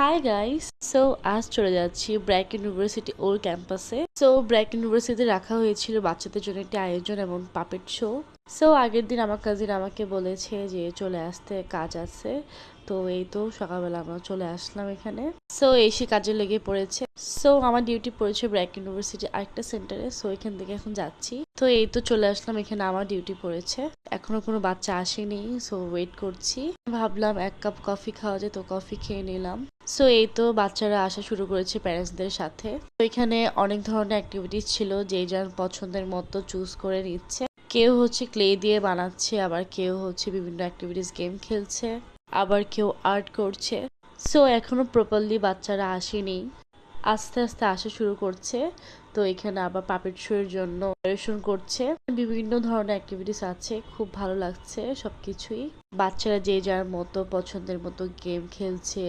Hi guys, so আজ চলে যাচ্ছি ব্র্যাক ইউনিভার্সিটি ওল্ড ক্যাম্পাসে। সো ব্র্যাক ইউনিভার্সিটিতে রাখা হয়েছিল বাচ্চাদের জন্য একটি আয়োজন এবং পাপেট শো। সো আগের দিন আমার কাজিন আমাকে বলেছে যে চলে আসতে, কাজ আছে। তো এই তো সকালবেলা আমরা চলে আসলাম এখানে। সো এসে কাজে লেগে পড়েছে। সো আমার ডিউটি পড়েছে ব্র্যাক ইউনিভার্সিটি আরেকটা সেন্টারে। সো এখান থেকে এখন যাচ্ছি। তো এই তো চলে আসলাম, এখানে আমার ডিউটি পড়েছে। এখনো কোনো বাচ্চা আসেনি, সো ওয়েট করছি। ভাবলাম এক কাপ কফি খাওয়া যায়, তো কফি খেয়ে নিলাম। সো এই তো বাচ্চারা আসা শুরু করেছে প্যারেন্টসদের সাথে। তো এখানে অনেক ধরনের অ্যাক্টিভিটিস ছিল, যে যার পছন্দের মতো চুজ করে নিচ্ছে। কেউ হচ্ছে ক্লে দিয়ে বানাচ্ছে, আবার কেউ হচ্ছে বিভিন্ন অ্যাক্টিভিটিস গেম খেলছে, আবার কেউ আর্ট করছে। সো এখনো প্রপারলি বাচ্চারা আসেনি, আস্তে আস্তে আসা শুরু করছে। তো এখানে আবার পাপেট শো এর জন্য প্রিপারেশন করছে। বিভিন্ন ধরনের অ্যাক্টিভিটিস আছে, খুব ভালো লাগছে সবকিছুই। বাচ্চারা যে যার মতো পছন্দের মতো গেম খেলছে,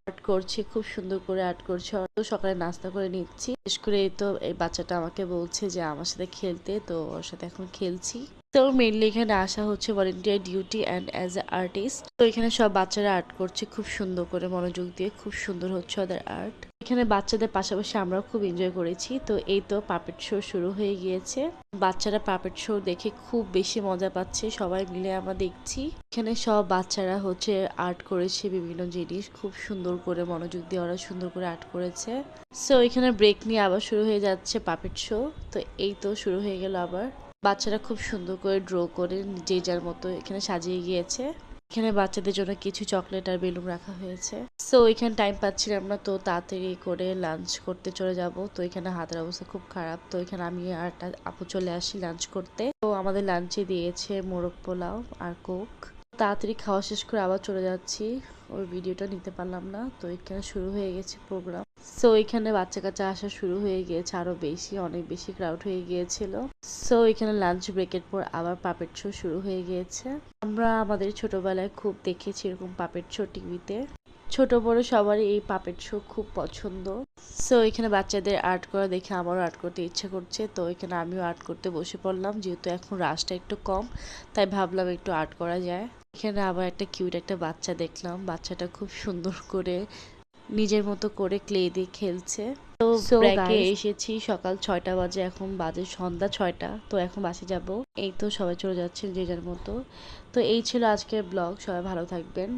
আর্ট করছে, খুব সুন্দর করে আর্ট করছে। তো সকালে নাস্তা করে নিচ্ছি। বিশেষ করে এই তো এই বাচ্চাটা আমাকে বলছে যে আমার সাথে খেলতে, তো ওর সাথে এখন খেলছি। তো মেনলি এখানে আসা হচ্ছে volunteer duty and as a artist. তো এখানে সব বাচ্চারা আর্ট করছে খুব সুন্দর করে, মনোযোগ দিয়ে। খুব সুন্দর হচ্ছে ওদের আর্ট। এখানে বাচ্চাদের পাশাপাশি আমরাও খুব এনজয় করেছি। তো এই তো পাপেট শো শুরু হয়ে গিয়েছে। বাচ্চারা পাপেট শো দেখে খুব বেশি মজা পাচ্ছে, সবাই মিলে আমরা দেখছি। এখানে সব বাচ্চারা হচ্ছে আর্ট করেছে বিভিন্ন জিনিস, খুব সুন্দর করে মনোযোগ দিয়ে ওরা সুন্দর করে আর্ট করেছে। সো এখানে ব্রেক নিয়ে আবার শুরু হয়ে যাচ্ছে পাপেট শো। তো এই তো শুরু হয়ে গেল আবার। বাচ্চারা খুব সুন্দর করে ড্র করে যে যার মতো এখানে সাজিয়ে গিয়েছে। এখানে বাচ্চাদের জন্য কিছু চকলেট আর বেলুন রাখা হয়েছে। সো এখানে টাইম পাচ্ছিলাম না, তো তাড়াতাড়ি করে লাঞ্চ করতে চলে যাব। তো এখানে হাতের অবস্থা খুব খারাপ। তো এখানে আমি আর একটা আপু চলে আসি লাঞ্চ করতে। তো আমাদের লাঞ্চে দিয়েছে মোরগ পোলাও আর কোক। তাড়াতাড়ি খাওয়া শেষ করে আবার চলে যাচ্ছি, ওই ভিডিওটা নিতে পারলাম না। তো এখানে শুরু হয়ে গেছে প্রোগ্রাম। সো এখানে বাচ্চা কাচ্চা আসা শুরু হয়ে গিয়েছে, আরো বেশি, অনেক বেশি ক্রাউড হয়ে গিয়েছিল। সো এখানে লাঞ্চ ব্রেকের পর আবার পাপেট শো শুরু হয়ে গিয়েছে। আমরা আমাদের ছোটবেলায় খুব দেখেছি এরকম পাপেট শো টিভিতে। ছোট বড় সবারই এই পাপেট শো খুব পছন্দ। সো এখানে বাচ্চাদের আর্ট করা দেখে আমারও আর্ট করতে ইচ্ছে করছে। তো এখানে আমিও আর্ট করতে বসে পড়লাম, যেহেতু এখন রাশটা একটু কম, তাই ভাবলাম একটু আর্ট করা যায়। এখানে আবার একটা কিউট একটা বাচ্চা দেখলাম, বাচ্চাটা খুব সুন্দর করে নিজের মতো করে ক্লে দিয়ে খেলছে। তো ব্রেকে এসেছি সকাল 6টা বাজে, এখন বাজে সন্ধ্যা 6টা। তো এখন বাসে যাব। এই তো সবাই চলে যাচ্ছেন যে যার মতো। তো এই ছিল আজকের ব্লগ, সবাই ভালো থাকবেন।